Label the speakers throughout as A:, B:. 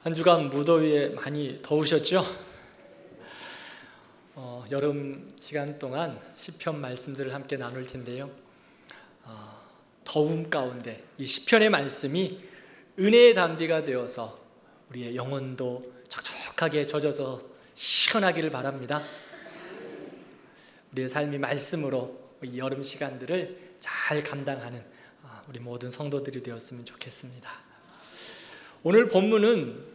A: 한 주간 무더위에 많이 더우셨죠? 여름 시간 동안 시편 말씀들을 함께 나눌 텐데요. 더움 가운데 이 시편의 말씀이 은혜의 단비가 되어서 우리의 영혼도 촉촉하게 젖어서 시원하기를 바랍니다. 우리의 삶이 말씀으로 이 여름 시간들을 잘 감당하는 우리 모든 성도들이 되었으면 좋겠습니다. 오늘 본문은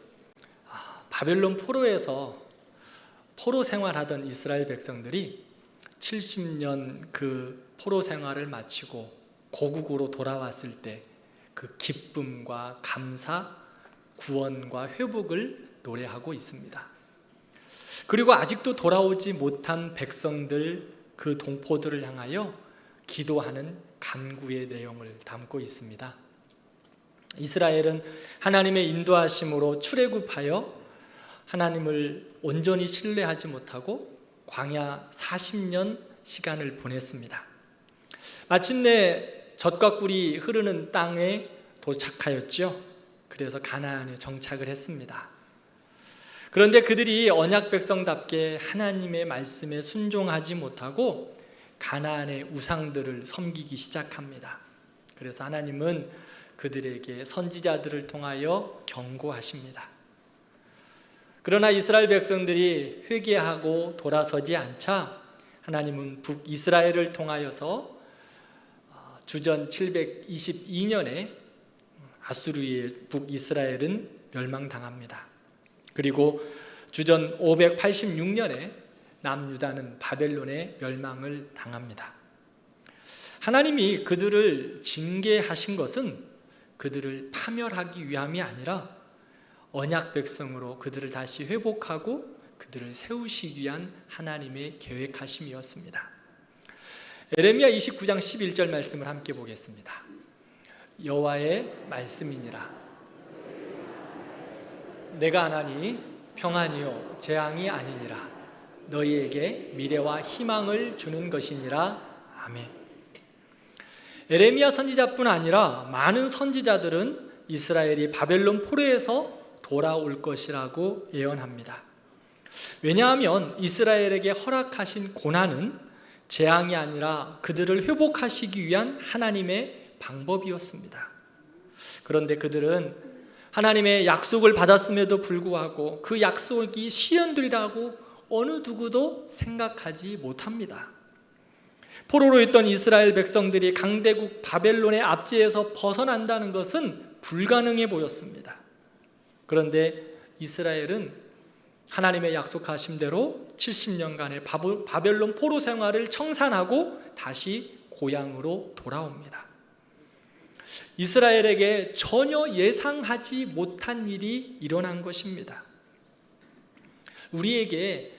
A: 바벨론 포로에서 포로 생활하던 이스라엘 백성들이 70년 그 포로 생활을 마치고 고국으로 돌아왔을 때 그 기쁨과 감사, 구원과 회복을 노래하고 있습니다. 그리고 아직도 돌아오지 못한 백성들, 그 동포들을 향하여 기도하는 간구의 내용을 담고 있습니다. 이스라엘은 하나님의 인도하심으로 출애굽하여 하나님을 온전히 신뢰하지 못하고 광야 40년 시간을 보냈습니다. 마침내 젖과 꿀이 흐르는 땅에 도착하였죠. 그래서 가나안에 정착을 했습니다. 그런데 그들이 언약 백성답게 하나님의 말씀에 순종하지 못하고 가나안의 우상들을 섬기기 시작합니다. 그래서 하나님은 그들에게 선지자들을 통하여 경고하십니다. 그러나 이스라엘 백성들이 회개하고 돌아서지 않자 하나님은 북이스라엘을 통하여서 주전 722년에 아수르의 북이스라엘은 멸망당합니다. 그리고 주전 586년에 남유다는 바벨론의 멸망을 당합니다. 하나님이 그들을 징계하신 것은 그들을 파멸하기 위함이 아니라 언약 백성으로 그들을 다시 회복하고 그들을 세우시기 위한 하나님의 계획하심이었습니다. 에레미야 29장 11절 말씀을 함께 보겠습니다. 여호와의 말씀이니라. 내가 하나니 평안이요 재앙이 아니니라. 너희에게 미래와 희망을 주는 것이니라. 아멘. 에레미야 선지자뿐 아니라 많은 선지자들은 이스라엘이 바벨론 포로에서 돌아올 것이라고 예언합니다. 왜냐하면 이스라엘에게 허락하신 고난은 재앙이 아니라 그들을 회복하시기 위한 하나님의 방법이었습니다. 그런데 그들은 하나님의 약속을 받았음에도 불구하고 그 약속이 시현되리라고 어느 누구도 생각하지 못합니다. 포로로 있던 이스라엘 백성들이 강대국 바벨론의 압제에서 벗어난다는 것은 불가능해 보였습니다. 그런데 이스라엘은 하나님의 약속하신 대로 70년간의 바벨론 포로 생활을 청산하고 다시 고향으로 돌아옵니다. 이스라엘에게 전혀 예상하지 못한 일이 일어난 것입니다. 우리에게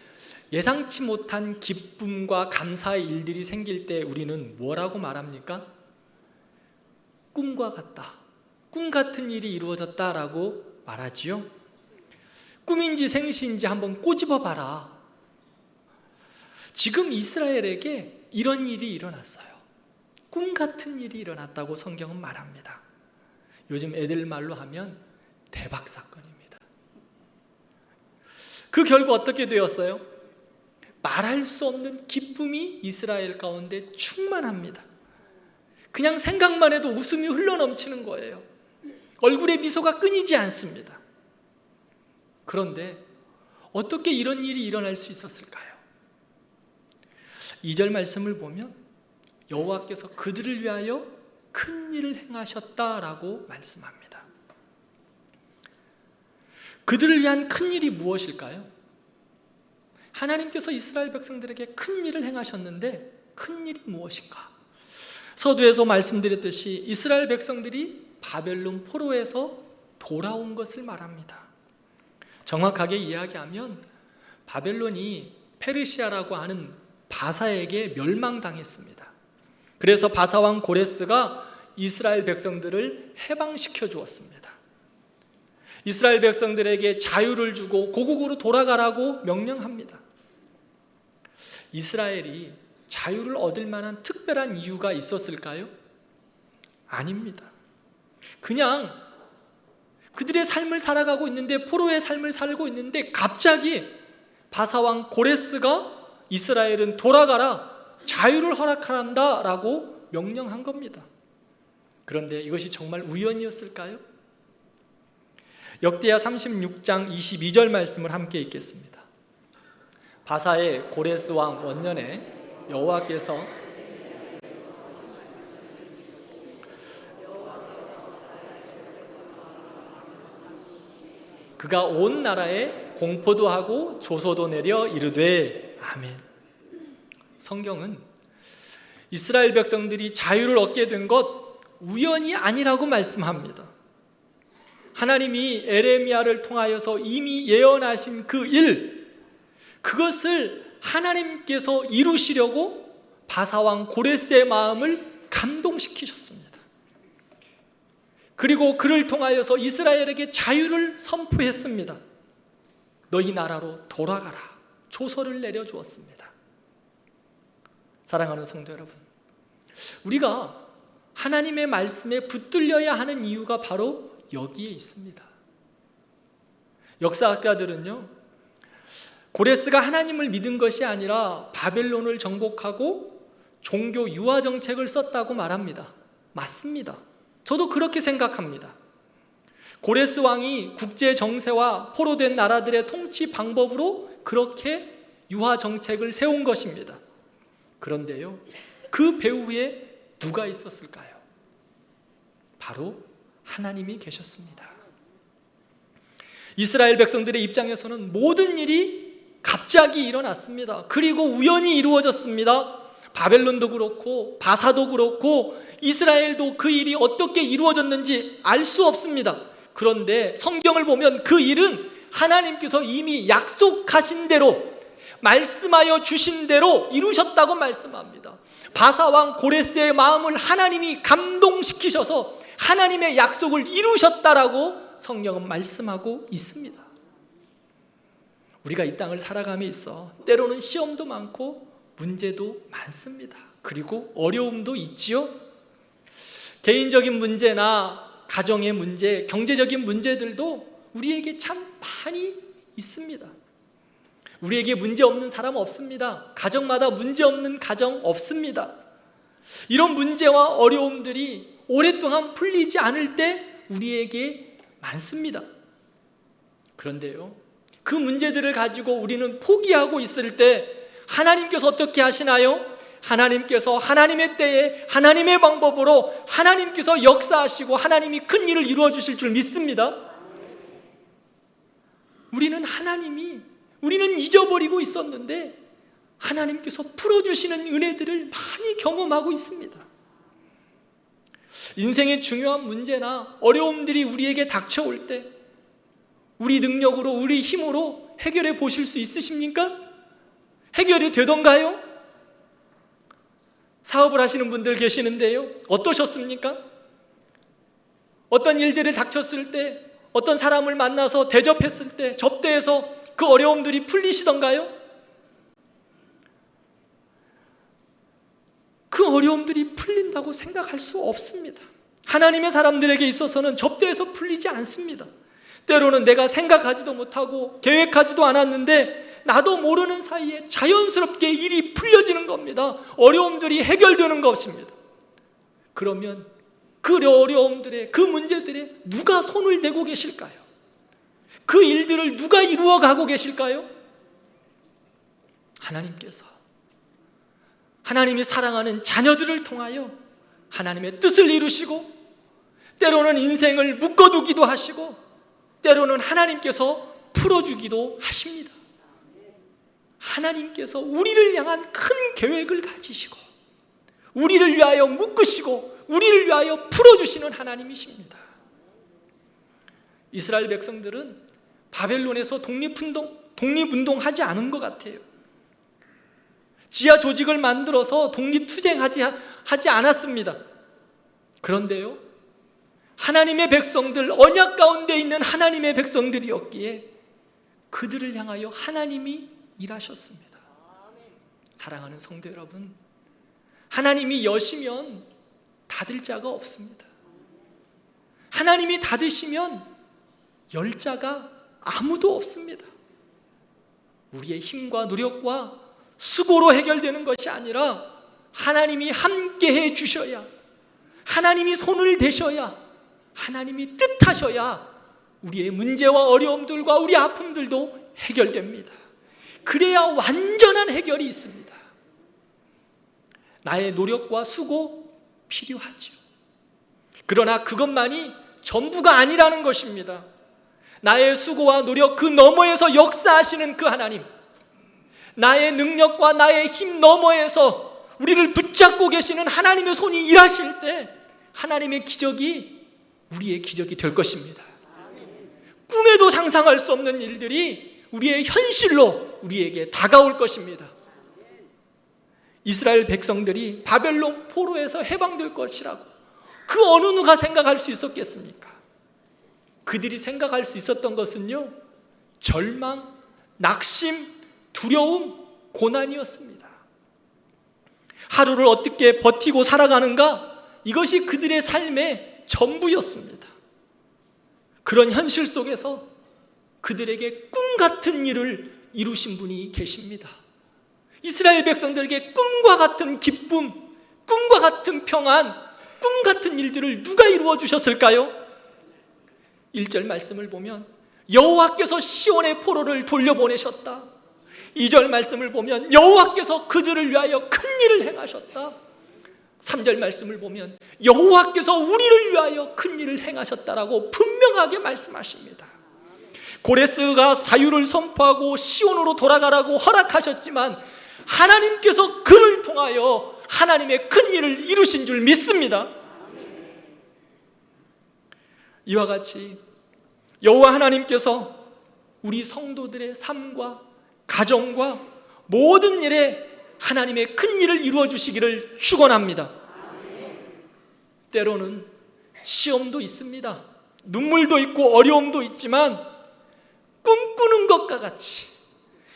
A: 예상치 못한 기쁨과 감사의 일들이 생길 때 우리는 뭐라고 말합니까? 꿈과 같다. 꿈 같은 일이 이루어졌다라고 말하지요. 꿈인지 생시인지 한번 꼬집어 봐라. 지금 이스라엘에게 이런 일이 일어났어요. 꿈 같은 일이 일어났다고 성경은 말합니다. 요즘 애들 말로 하면 대박 사건입니다. 그 결과 어떻게 되었어요? 말할 수 없는 기쁨이 이스라엘 가운데 충만합니다. 그냥 생각만 해도 웃음이 흘러넘치는 거예요. 얼굴에 미소가 끊이지 않습니다. 그런데 어떻게 이런 일이 일어날 수 있었을까요? 2절 말씀을 보면 여호와께서 그들을 위하여 큰 일을 행하셨다라고 말씀합니다. 그들을 위한 큰 일이 무엇일까요? 하나님께서 이스라엘 백성들에게 큰 일을 행하셨는데 큰 일이 무엇인가? 서두에서 말씀드렸듯이 이스라엘 백성들이 바벨론 포로에서 돌아온 것을 말합니다. 정확하게 이야기하면 바벨론이 페르시아라고 하는 바사에게 멸망당했습니다. 그래서 바사왕 고레스가 이스라엘 백성들을 해방시켜 주었습니다. 이스라엘 백성들에게 자유를 주고 고국으로 돌아가라고 명령합니다. 이스라엘이 자유를 얻을 만한 특별한 이유가 있었을까요? 아닙니다. 그냥 그들의 삶을 살아가고 있는데, 포로의 삶을 살고 있는데, 갑자기 바사왕 고레스가 이스라엘은 돌아가라, 자유를 허락한다 라고 명령한 겁니다. 그런데 이것이 정말 우연이었을까요? 역대하 36장 22절 말씀을 함께 읽겠습니다. 바사의 고레스 왕 원년에 여호와께서 그가 온 나라에 공포도 하고 조소도 내려 이르되 아멘. 성경은 이스라엘 백성들이 자유를 얻게 된 것 우연이 아니라고 말씀합니다. 하나님이 에레미야를 통하여서 이미 예언하신 그 일, 그것을 하나님께서 이루시려고 바사왕 고레스의 마음을 감동시키셨습니다. 그리고 그를 통하여서 이스라엘에게 자유를 선포했습니다. 너희 나라로 돌아가라, 조서를 내려주었습니다. 사랑하는 성도 여러분, 우리가 하나님의 말씀에 붙들려야 하는 이유가 바로 여기에 있습니다. 역사학자들은요, 고레스가 하나님을 믿은 것이 아니라 바벨론을 정복하고 종교 유화 정책을 썼다고 말합니다. 맞습니다. 저도 그렇게 생각합니다. 고레스 왕이 국제 정세와 포로된 나라들의 통치 방법으로 그렇게 유화 정책을 세운 것입니다. 그런데요, 그 배후에 누가 있었을까요? 바로 하나님이 계셨습니다. 이스라엘 백성들의 입장에서는 모든 일이 갑자기 일어났습니다. 그리고 우연히 이루어졌습니다. 바벨론도 그렇고 바사도 그렇고 이스라엘도 그 일이 어떻게 이루어졌는지 알 수 없습니다. 그런데 성경을 보면 그 일은 하나님께서 이미 약속하신 대로, 말씀하여 주신 대로 이루셨다고 말씀합니다. 바사왕 고레스의 마음을 하나님이 감동시키셔서 하나님의 약속을 이루셨다라고 성경은 말씀하고 있습니다. 우리가 이 땅을 살아감에 있어 때로는 시험도 많고 문제도 많습니다. 그리고 어려움도 있지요. 개인적인 문제나 가정의 문제, 경제적인 문제들도 우리에게 참 많이 있습니다. 우리에게 문제 없는 사람 없습니다. 가정마다 문제 없는 가정 없습니다. 이런 문제와 어려움들이 오랫동안 풀리지 않을 때 우리에게 많습니다. 그런데요, 그 문제들을 가지고 우리는 포기하고 있을 때 하나님께서 어떻게 하시나요? 하나님께서 하나님의 때에 하나님의 방법으로 하나님께서 역사하시고 하나님이 큰 일을 이루어 주실 줄 믿습니다. 우리는 잊어버리고 있었는데 하나님께서 풀어주시는 은혜들을 많이 경험하고 있습니다. 인생의 중요한 문제나 어려움들이 우리에게 닥쳐올 때 우리 능력으로, 우리 힘으로 해결해 보실 수 있으십니까? 해결이 되던가요? 사업을 하시는 분들 계시는데요, 어떠셨습니까? 어떤 일들을 닥쳤을 때, 어떤 사람을 만나서 대접했을 때, 접대해서 그 어려움들이 풀리시던가요? 그 어려움들이 풀린다고 생각할 수 없습니다. 하나님의 사람들에게 있어서는 접대해서 풀리지 않습니다. 때로는 내가 생각하지도 못하고 계획하지도 않았는데 나도 모르는 사이에 자연스럽게 일이 풀려지는 겁니다. 어려움들이 해결되는 것입니다. 그러면 그 어려움들에, 그 문제들에 누가 손을 대고 계실까요? 그 일들을 누가 이루어가고 계실까요? 하나님께서, 하나님이 사랑하는 자녀들을 통하여 하나님의 뜻을 이루시고, 때로는 인생을 묶어두기도 하시고, 때로는 하나님께서 풀어주기도 하십니다. 하나님께서 우리를 향한 큰 계획을 가지시고 우리를 위하여 묶으시고 우리를 위하여 풀어주시는 하나님이십니다. 이스라엘 백성들은 바벨론에서 독립운동하지 않은 것 같아요. 지하 조직을 만들어서 독립투쟁하지 않았습니다. 그런데요, 하나님의 백성들, 언약 가운데 있는 하나님의 백성들이었기에 그들을 향하여 하나님이 일하셨습니다. 사랑하는 성도 여러분, 하나님이 여시면 닫을 자가 없습니다. 하나님이 닫으시면 열 자가 아무도 없습니다. 우리의 힘과 노력과 수고로 해결되는 것이 아니라 하나님이 함께 해 주셔야, 하나님이 손을 대셔야, 하나님이 뜻하셔야 우리의 문제와 어려움들과 우리 아픔들도 해결됩니다. 그래야 완전한 해결이 있습니다. 나의 노력과 수고 필요하죠. 그러나 그것만이 전부가 아니라는 것입니다. 나의 수고와 노력 그 너머에서 역사하시는 그 하나님, 나의 능력과 나의 힘 너머에서 우리를 붙잡고 계시는 하나님의 손이 일하실 때 하나님의 기적이 우리의 기적이 될 것입니다. 꿈에도 상상할 수 없는 일들이 우리의 현실로 우리에게 다가올 것입니다. 이스라엘 백성들이 바벨론 포로에서 해방될 것이라고 그 어느 누가 생각할 수 있었겠습니까? 그들이 생각할 수 있었던 것은요, 절망, 낙심, 두려움, 고난이었습니다. 하루를 어떻게 버티고 살아가는가? 이것이 그들의 삶의 전부였습니다. 그런 현실 속에서 그들에게 꿈 같은 일을 이루신 분이 계십니다. 이스라엘 백성들에게 꿈과 같은 기쁨, 꿈과 같은 평안, 꿈 같은 일들을 누가 이루어 주셨을까요? 1절 말씀을 보면 여호와께서 시온의 포로를 돌려보내셨다. 2절 말씀을 보면 여호와께서 그들을 위하여 큰 일을 행하셨다. 3절 말씀을 보면 여호와께서 우리를 위하여 큰 일을 행하셨다라고 분명하게 말씀하십니다. 고레스가 자유를 선포하고 시온으로 돌아가라고 허락하셨지만 하나님께서 그를 통하여 하나님의 큰 일을 이루신 줄 믿습니다. 이와 같이 여호와 하나님께서 우리 성도들의 삶과 가정과 모든 일에 하나님의 큰 일을 이루어 주시기를 축원합니다. 때로는 시험도 있습니다. 눈물도 있고 어려움도 있지만 꿈꾸는 것과 같이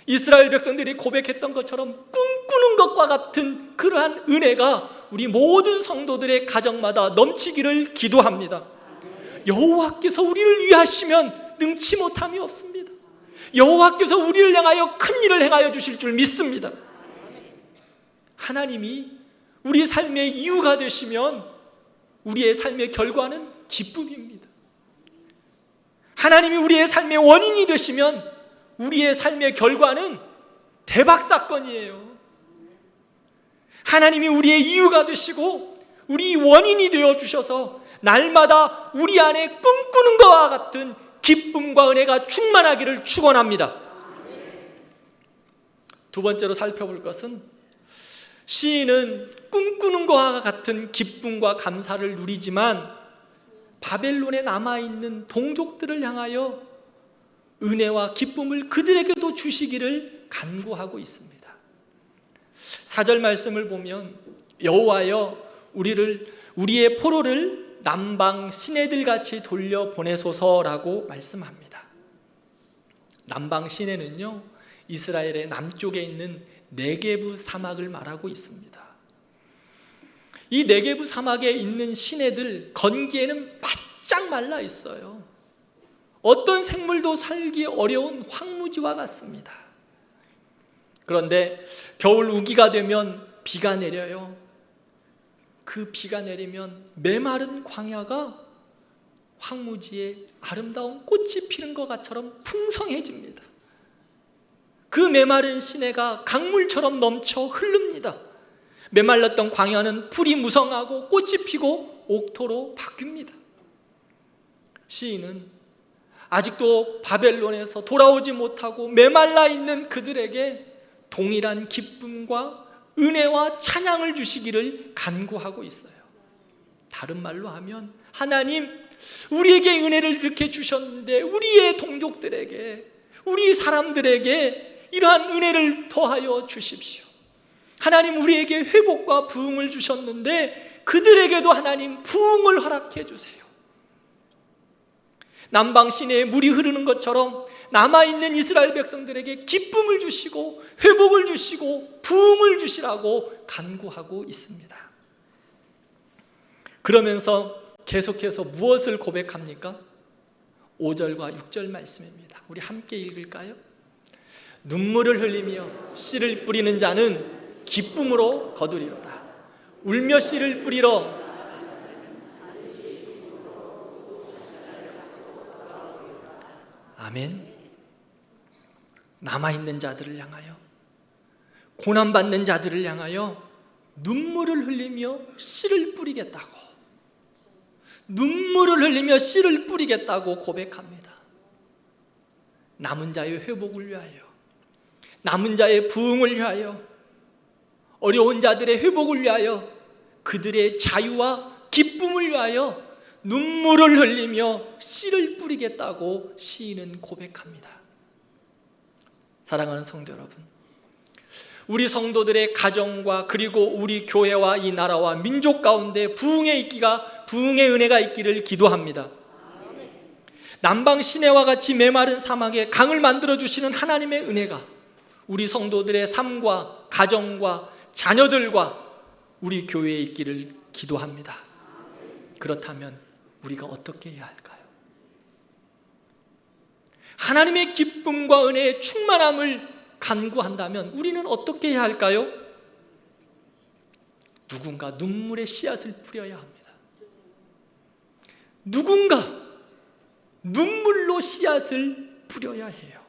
A: 이스라엘 백성들이 고백했던 것처럼 꿈꾸는 것과 같은 그러한 은혜가 우리 모든 성도들의 가정마다 넘치기를 기도합니다. 여호와께서 우리를 위하시면 능치 못함이 없습니다. 여호와께서 우리를 향하여 큰 일을 행하여 주실 줄 믿습니다. 하나님이 우리의 삶의 이유가 되시면 우리의 삶의 결과는 기쁨입니다. 하나님이 우리의 삶의 원인이 되시면 우리의 삶의 결과는 대박 사건이에요. 하나님이 우리의 이유가 되시고 우리 원인이 되어 주셔서 날마다 우리 안에 꿈꾸는 것과 같은 기쁨과 은혜가 충만하기를 축원합니다. 두 번째로 살펴볼 것은 시인은 꿈꾸는 것과 같은 기쁨과 감사를 누리지만 바벨론에 남아있는 동족들을 향하여 은혜와 기쁨을 그들에게도 주시기를 간구하고 있습니다. 4절 말씀을 보면 여호와여 우리의 포로를 남방 시내들같이 돌려보내소서라고 말씀합니다. 남방 시내는요, 이스라엘의 남쪽에 있는 네게부 사막을 말하고 있습니다. 이 네게부 사막에 있는 시내들 건기에는 바짝 말라 있어요. 어떤 생물도 살기 어려운 황무지와 같습니다. 그런데 겨울 우기가 되면 비가 내려요. 그 비가 내리면 메마른 광야가 황무지에 아름다운 꽃이 피는 것처럼 풍성해집니다. 그 메마른 시내가 강물처럼 넘쳐 흐릅니다. 메말랐던 광야는 풀이 무성하고 꽃이 피고 옥토로 바뀝니다. 시인은 아직도 바벨론에서 돌아오지 못하고 메말라 있는 그들에게 동일한 기쁨과 은혜와 찬양을 주시기를 간구하고 있어요. 다른 말로 하면 하나님, 우리에게 은혜를 이렇게 주셨는데 우리의 동족들에게, 우리 사람들에게 이러한 은혜를 더하여 주십시오. 하나님, 우리에게 회복과 부흥을 주셨는데 그들에게도 하나님 부흥을 허락해 주세요. 남방 시내에 물이 흐르는 것처럼 남아있는 이스라엘 백성들에게 기쁨을 주시고 회복을 주시고 부흥을 주시라고 간구하고 있습니다. 그러면서 계속해서 무엇을 고백합니까? 5절과 6절 말씀입니다. 우리 함께 읽을까요? 눈물을 흘리며 씨를 뿌리는 자는 기쁨으로 거두리로다. 울며 씨를 뿌리러 아멘. 남아있는 자들을 향하여, 고난받는 자들을 향하여 눈물을 흘리며 씨를 뿌리겠다고, 눈물을 흘리며 씨를 뿌리겠다고 고백합니다. 남은 자의 회복을 위하여, 남은 자의 부흥을 위하여, 어려운 자들의 회복을 위하여, 그들의 자유와 기쁨을 위하여 눈물을 흘리며 씨를 뿌리겠다고 시인은 고백합니다. 사랑하는 성도 여러분, 우리 성도들의 가정과 그리고 우리 교회와 이 나라와 민족 가운데 부흥의 은혜가 있기를 기도합니다. 남방 시내와 같이 메마른 사막에 강을 만들어 주시는 하나님의 은혜가 우리 성도들의 삶과 가정과 자녀들과 우리 교회에 있기를 기도합니다. 그렇다면 우리가 어떻게 해야 할까요? 하나님의 기쁨과 은혜의 충만함을 간구한다면 우리는 어떻게 해야 할까요? 누군가 눈물의 씨앗을 뿌려야 합니다. 누군가 눈물로 씨앗을 뿌려야 해요.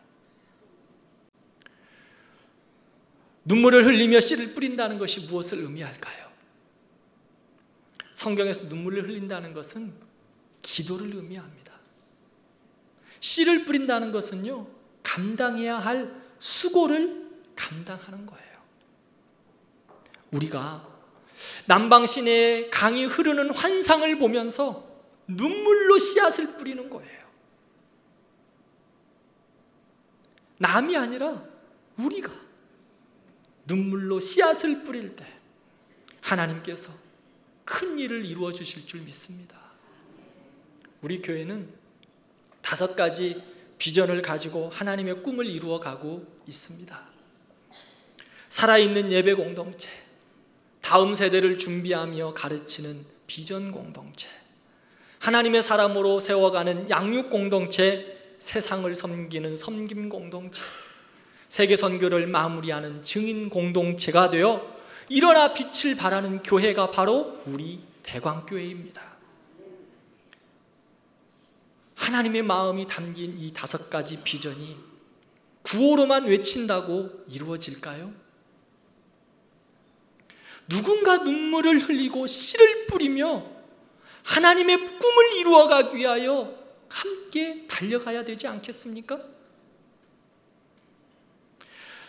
A: 눈물을 흘리며 씨를 뿌린다는 것이 무엇을 의미할까요? 성경에서 눈물을 흘린다는 것은 기도를 의미합니다. 씨를 뿌린다는 것은요, 감당해야 할 수고를 감당하는 거예요. 우리가 남방 시내의 강이 흐르는 환상을 보면서 눈물로 씨앗을 뿌리는 거예요. 남이 아니라 우리가 눈물로 씨앗을 뿌릴 때 하나님께서 큰 일을 이루어 주실 줄 믿습니다. 우리 교회는 5가지 비전을 가지고 하나님의 꿈을 이루어 가고 있습니다. 살아있는 예배 공동체, 다음 세대를 준비하며 가르치는 비전 공동체, 하나님의 사람으로 세워가는 양육 공동체, 세상을 섬기는 섬김 공동체, 세계 선교를 마무리하는 증인 공동체가 되어 일어나 빛을 발하는 교회가 바로 우리 대광교회입니다. 하나님의 마음이 담긴 이 5가지 비전이 구호로만 외친다고 이루어질까요? 누군가 눈물을 흘리고 씨를 뿌리며 하나님의 꿈을 이루어가기 위하여 함께 달려가야 되지 않겠습니까?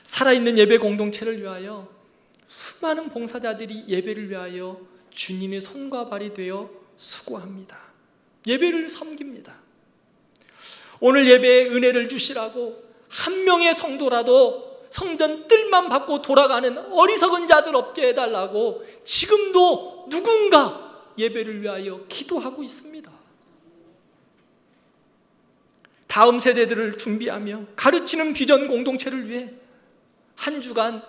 A: 살아있는 예배 공동체를 위하여 수많은 봉사자들이 예배를 위하여 주님의 손과 발이 되어 수고합니다. 예배를 섬깁니다. 오늘 예배에 은혜를 주시라고 한 명의 성도라도 성전 뜰만 받고 돌아가는 어리석은 자들 없게 해달라고 지금도 누군가 예배를 위하여 기도하고 있습니다. 다음 세대들을 준비하며 가르치는 비전 공동체를 위해 한 주간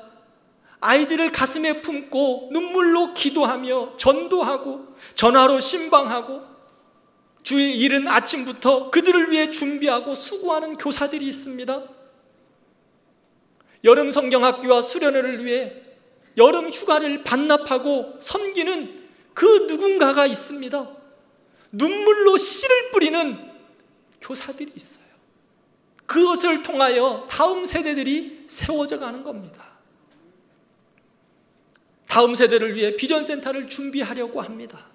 A: 아이들을 가슴에 품고 눈물로 기도하며 전도하고 전화로 신방하고 주일 이른 아침부터 그들을 위해 준비하고 수고하는 교사들이 있습니다. 여름 성경학교와 수련회를 위해 여름 휴가를 반납하고 섬기는 그 누군가가 있습니다. 눈물로 씨를 뿌리는 교사들이 있어요. 그것을 통하여 다음 세대들이 세워져 가는 겁니다. 다음 세대를 위해 비전센터를 준비하려고 합니다.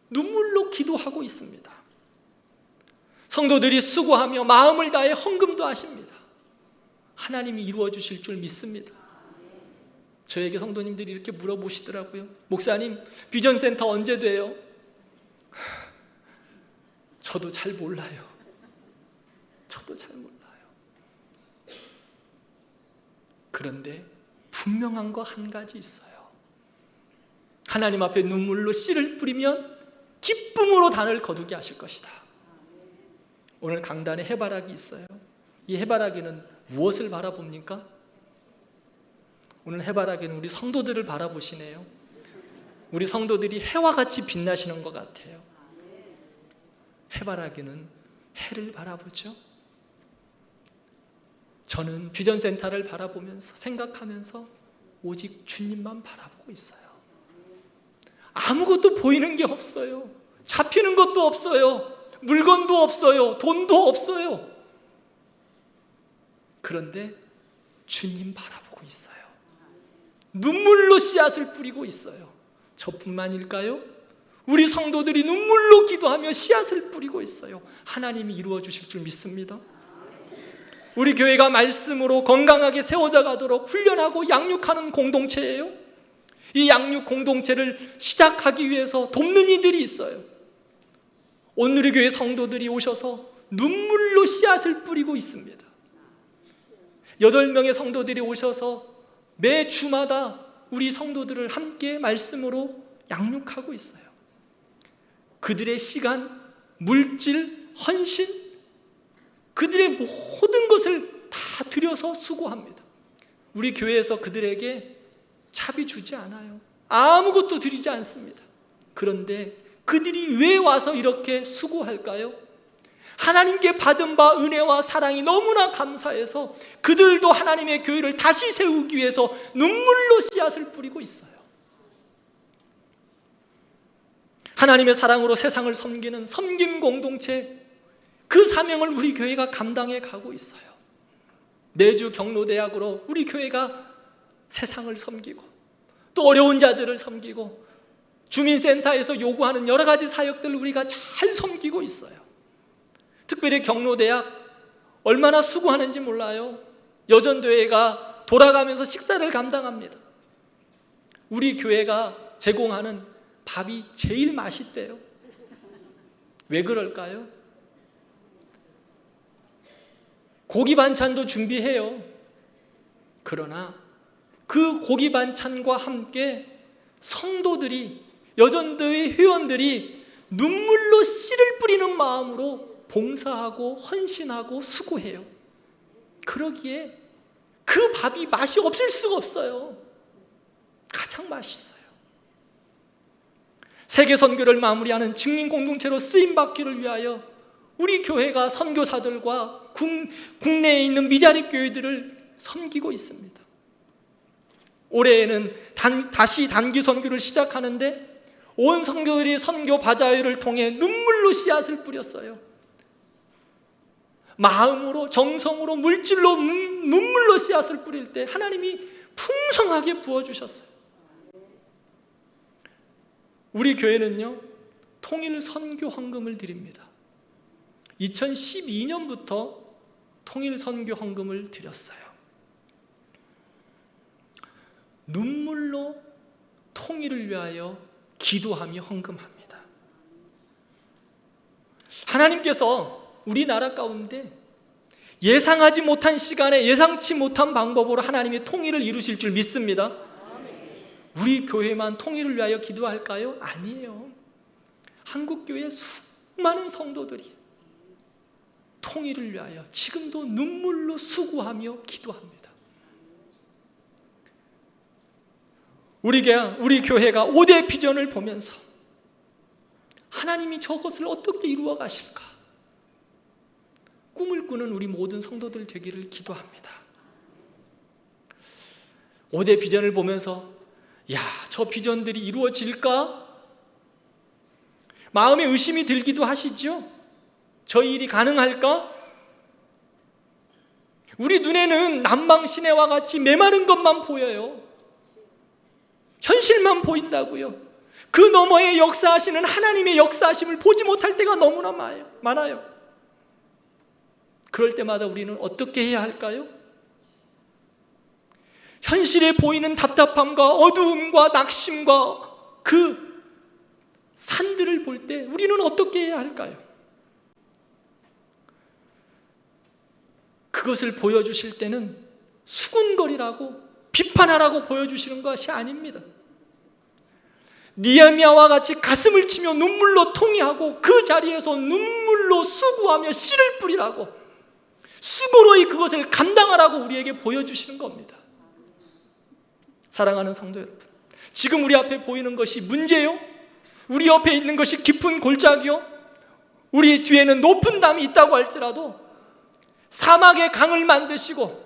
A: 눈물로 기도하고 있습니다. 성도들이 수고하며 마음을 다해 헌금도 하십니다. 하나님이 이루어 주실 줄 믿습니다. 저에게 성도님들이 이렇게 물어보시더라고요. 목사님, 비전센터 언제 돼요? 저도 잘 몰라요. 그런데 분명한 거 한 가지 있어요. 하나님 앞에 눈물로 씨를 뿌리면 기쁨으로 단을 거두게 하실 것이다. 오늘 강단에 해바라기 있어요. 이 해바라기는 무엇을 바라봅니까? 오늘 해바라기는 우리 성도들을 바라보시네요. 우리 성도들이 해와 같이 빛나시는 것 같아요. 해바라기는 해를 바라보죠. 저는 비전센터를 바라보면서 생각하면서 오직 주님만 바라보고 있어요. 아무것도 보이는 게 없어요. 잡히는 것도 없어요. 물건도 없어요. 돈도 없어요. 그런데 주님 바라보고 있어요. 눈물로 씨앗을 뿌리고 있어요. 저뿐만일까요? 우리 성도들이 눈물로 기도하며 씨앗을 뿌리고 있어요. 하나님이 이루어 주실 줄 믿습니다. 우리 교회가 말씀으로 건강하게 세워져 가도록 훈련하고 양육하는 공동체예요. 이 양육 공동체를 시작하기 위해서 돕는 이들이 있어요. 오늘 우리 교회 성도들이 오셔서 눈물로 씨앗을 뿌리고 있습니다. 8명의 성도들이 오셔서 매 주마다 우리 성도들을 함께 말씀으로 양육하고 있어요. 그들의 시간, 물질, 헌신, 그들의 모든 것을 다 들여서 수고합니다. 우리 교회에서 그들에게 차비 주지 않아요. 아무것도 드리지 않습니다. 그런데 그들이 왜 와서 이렇게 수고할까요? 하나님께 받은 바 은혜와 사랑이 너무나 감사해서 그들도 하나님의 교회를 다시 세우기 위해서 눈물로 씨앗을 뿌리고 있어요. 하나님의 사랑으로 세상을 섬기는 섬김 공동체, 그 사명을 우리 교회가 감당해 가고 있어요. 매주 경로대학으로 우리 교회가 세상을 섬기고 또 어려운 자들을 섬기고 주민센터에서 요구하는 여러 가지 사역들을 우리가 잘 섬기고 있어요. 특별히 경로대학 얼마나 수고하는지 몰라요. 여전도회가 돌아가면서 식사를 감당합니다. 우리 교회가 제공하는 밥이 제일 맛있대요. 왜 그럴까요? 고기 반찬도 준비해요. 그러나 그 고기 반찬과 함께 성도들이, 여전도회 회원들이 눈물로 씨를 뿌리는 마음으로 봉사하고 헌신하고 수고해요. 그러기에 그 밥이 맛이 없을 수가 없어요. 가장 맛있어요. 세계 선교를 마무리하는 증인 공동체로 쓰임 받기를 위하여 우리 교회가 선교사들과 국내에 있는 미자립 교회들을 섬기고 있습니다. 올해에는 다시 단기 선교를 시작하는데 온 성도들이 선교 바자회를 통해 눈물로 씨앗을 뿌렸어요. 마음으로, 정성으로, 물질로, 눈물로 씨앗을 뿌릴 때 하나님이 풍성하게 부어주셨어요. 우리 교회는요, 통일 선교 헌금을 드립니다. 2012년부터 통일 선교 헌금을 드렸어요. 눈물로 통일을 위하여 기도하며 헌금합니다. 하나님께서 우리나라 가운데 예상하지 못한 시간에 예상치 못한 방법으로 하나님의 통일을 이루실 줄 믿습니다. 우리 교회만 통일을 위하여 기도할까요? 아니에요. 한국교회 수많은 성도들이 통일을 위하여 지금도 눈물로 수고하며 기도합니다. 우리 교회가 5대 비전을 보면서 하나님이 저것을 어떻게 이루어 가실까? 꿈을 꾸는 우리 모든 성도들 되기를 기도합니다. 5대 비전을 보면서 저 비전들이 이루어질까? 마음에 의심이 들기도 하시죠? 저 일이 가능할까? 우리 눈에는 남방시내와 같이 메마른 것만 보여요. 현실만 보인다고요. 그 너머에 역사하시는 하나님의 역사하심을 보지 못할 때가 너무나 많아요. 그럴 때마다 우리는 어떻게 해야 할까요? 현실에 보이는 답답함과 어두움과 낙심과 그 산들을 볼 때 우리는 어떻게 해야 할까요? 그것을 보여주실 때는 수군거리라고 비판하라고 보여주시는 것이 아닙니다. 느헤미야와 같이 가슴을 치며 눈물로 통회하고 그 자리에서 눈물로 수고하며 씨를 뿌리라고, 수고로이 그것을 감당하라고 우리에게 보여주시는 겁니다. 사랑하는 성도 여러분, 지금 우리 앞에 보이는 것이 문제요? 우리 옆에 있는 것이 깊은 골짜기요? 우리 뒤에는 높은 담이 있다고 할지라도 사막의 강을 만드시고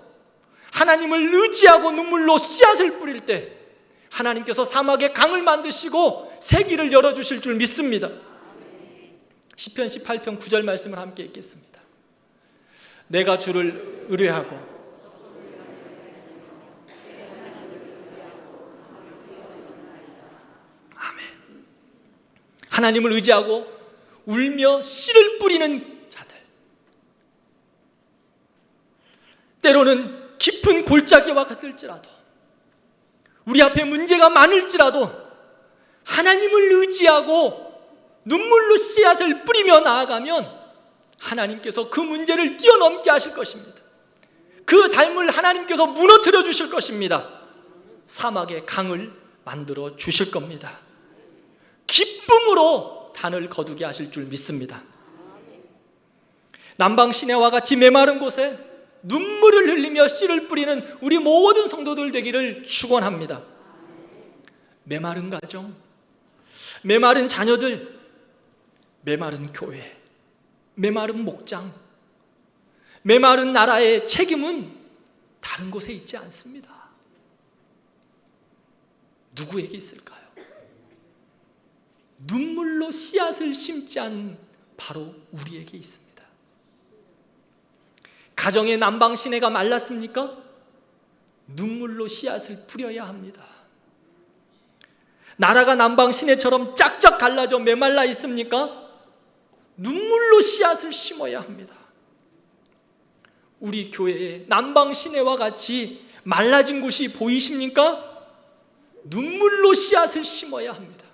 A: 하나님을 의지하고 눈물로 씨앗을 뿌릴 때 하나님께서 사막의 강을 만드시고 새 길을 열어주실 줄 믿습니다. 시편 18편 9절 말씀을 함께 읽겠습니다. 내가 주를 의뢰하고 아멘. 하나님을 의지하고 울며 씨를 뿌리는 자들, 때로는 깊은 골짜기와 같을지라도 우리 앞에 문제가 많을지라도 하나님을 의지하고 눈물로 씨앗을 뿌리며 나아가면 하나님께서 그 문제를 뛰어넘게 하실 것입니다. 그 담을 하나님께서 무너뜨려 주실 것입니다. 사막의 강을 만들어 주실 겁니다. 기쁨으로 단을 거두게 하실 줄 믿습니다. 남방 시내와 같이 메마른 곳에 눈물을 흘리며 씨를 뿌리는 우리 모든 성도들 되기를 축원합니다. 메마른 가정, 메마른 자녀들, 메마른 교회, 메마른 목장, 메마른 나라의 책임은 다른 곳에 있지 않습니다. 누구에게 있을까요? 눈물로 씨앗을 심지 않은 바로 우리에게 있습니다. 가정의 난방 시내가 말랐습니까? 눈물로 씨앗을 뿌려야 합니다. 나라가 난방 시내처럼 쫙쫙 갈라져 메말라 있습니까? 눈물로 씨앗을 심어야 합니다. 우리 교회에 난방 시내와 같이 말라진 곳이 보이십니까? 눈물로 씨앗을 심어야 합니다.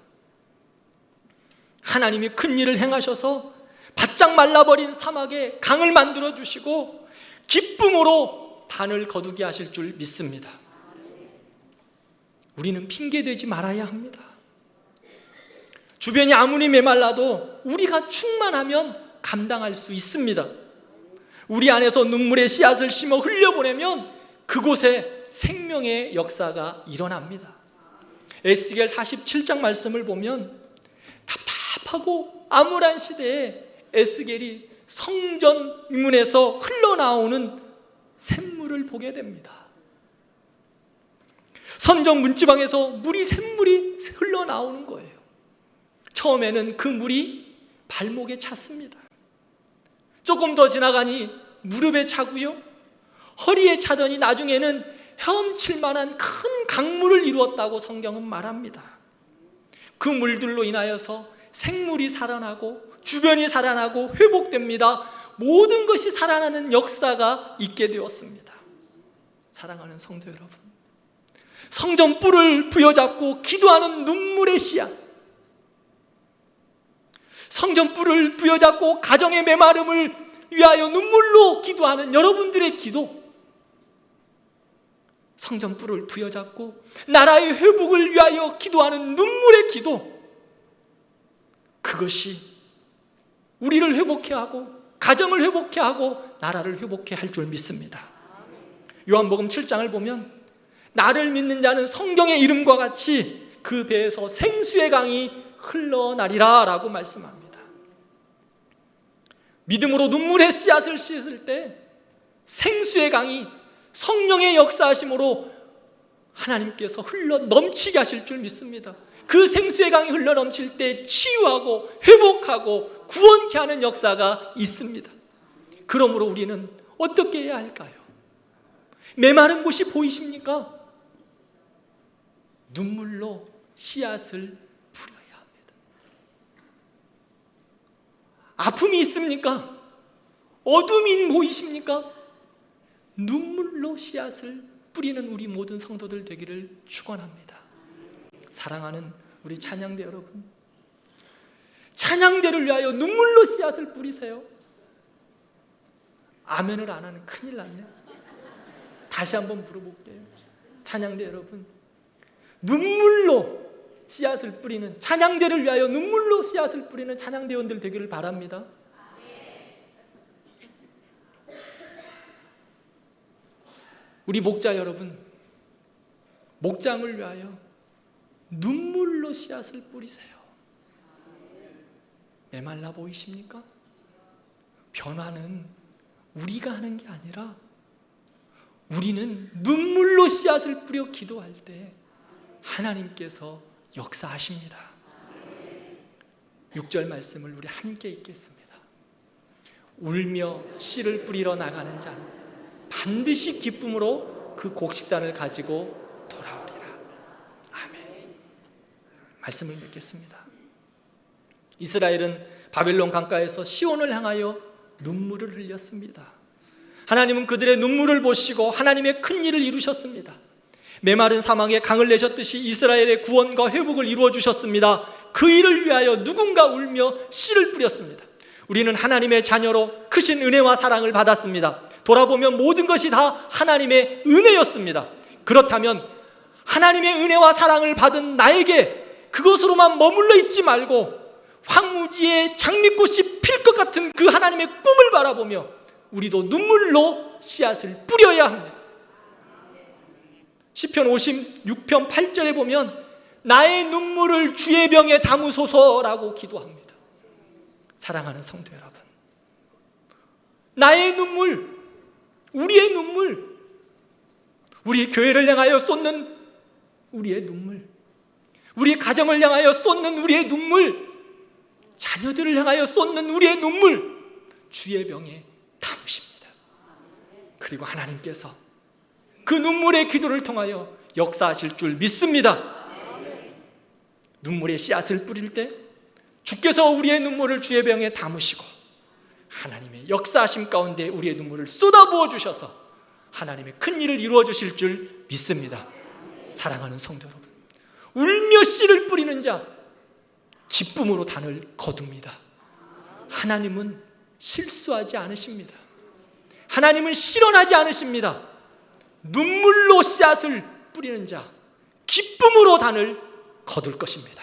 A: 하나님이 큰 일을 행하셔서 바짝 말라버린 사막에 강을 만들어 주시고 기쁨으로 단을 거두게 하실 줄 믿습니다. 우리는 핑계대지 말아야 합니다. 주변이 아무리 메말라도 우리가 충만하면 감당할 수 있습니다. 우리 안에서 눈물의 씨앗을 심어 흘려보내면 그곳에 생명의 역사가 일어납니다. 에스겔 47장 말씀을 보면 답답하고 암울한 시대에 에스겔이 성전 문에서 흘러나오는 샘물을 보게 됩니다. 성전 문지방에서 샘물이 흘러나오는 거예요. 처음에는 그 물이 발목에 찼습니다. 조금 더 지나가니 무릎에 차고요, 허리에 차더니 나중에는 헤엄칠 만한 큰 강물을 이루었다고 성경은 말합니다. 그 물들로 인하여서 생물이 살아나고 주변이 살아나고 회복됩니다. 모든 것이 살아나는 역사가 있게 되었습니다. 사랑하는 성도 여러분, 성전 뿔을 부여잡고 기도하는 눈물의 씨앗, 성전 뿔을 부여잡고 가정의 메마름을 위하여 눈물로 기도하는 여러분들의 기도, 성전 뿔을 부여잡고 나라의 회복을 위하여 기도하는 눈물의 기도, 그것이 우리를 회복해 하고 가정을 회복해 하고 나라를 회복해 할 줄 믿습니다. 요한복음 7장을 보면 나를 믿는 자는 성경의 이름과 같이 그 배에서 생수의 강이 흘러나리라 라고 말씀합니다. 믿음으로 눈물의 씨앗을 씻을 때 생수의 강이 성령의 역사하심으로 하나님께서 흘러 넘치게 하실 줄 믿습니다. 그 생수의 강이 흘러 넘칠 때 치유하고 회복하고 구원케 하는 역사가 있습니다. 그러므로 우리는 어떻게 해야 할까요? 메마른 곳이 보이십니까? 눈물로 씨앗을 뿌려야 합니다. 아픔이 있습니까? 어둠이 보이십니까? 눈물로 씨앗을 뿌리는 우리 모든 성도들 되기를 축원합니다. 사랑하는 우리 찬양대 여러분, 찬양대를 위하여 눈물로 씨앗을 뿌리세요. 아멘을 안 하는 큰일 났네. 다시 한번 물어볼게요. 찬양대 여러분, 눈물로 씨앗을 뿌리는, 찬양대를 위하여 눈물로 씨앗을 뿌리는 찬양대원들 되기를 바랍니다. 우리 목자 여러분, 목장을 위하여 눈물로 씨앗을 뿌리세요. 메말라 보이십니까? 변화는 우리가 하는 게 아니라 우리는 눈물로 씨앗을 뿌려 기도할 때 하나님께서 역사하십니다. 6절 말씀을 우리 함께 읽겠습니다. 울며 씨를 뿌리러 나가는 자는 반드시 기쁨으로 그 곡식단을 가지고 돌아오리라. 아멘. 말씀을 읽겠습니다. 이스라엘은 바벨론 강가에서 시온을 향하여 눈물을 흘렸습니다. 하나님은 그들의 눈물을 보시고 하나님의 큰 일을 이루셨습니다. 메마른 사막에 강을 내셨듯이 이스라엘의 구원과 회복을 이루어 주셨습니다. 그 일을 위하여 누군가 울며 씨를 뿌렸습니다. 우리는 하나님의 자녀로 크신 은혜와 사랑을 받았습니다. 돌아보면 모든 것이 다 하나님의 은혜였습니다. 그렇다면 하나님의 은혜와 사랑을 받은 나에게 그것으로만 머물러 있지 말고 황무지에 장미꽃이 필 것 같은 그 하나님의 꿈을 바라보며 우리도 눈물로 씨앗을 뿌려야 합니다. 시편 56편 8절에 보면 나의 눈물을 주의 병에 담으소서라고 기도합니다. 사랑하는 성도 여러분, 나의 눈물, 우리의 눈물, 우리 교회를 향하여 쏟는 우리의 눈물, 우리 가정을 향하여 쏟는 우리의 눈물, 자녀들을 향하여 쏟는 우리의 눈물, 주의 병에 담으십니다. 그리고 하나님께서 그 눈물의 기도를 통하여 역사하실 줄 믿습니다. 눈물의 씨앗을 뿌릴 때 주께서 우리의 눈물을 주의 병에 담으시고 하나님의 역사하심 가운데 우리의 눈물을 쏟아부어 주셔서 하나님의 큰 일을 이루어 주실 줄 믿습니다. 사랑하는 성도 여러분, 울며 씨를 뿌리는 자 기쁨으로 단을 거둡니다. 하나님은 실수하지 않으십니다. 하나님은 실언하지 않으십니다. 눈물로 씨앗을 뿌리는 자 기쁨으로 단을 거둘 것입니다.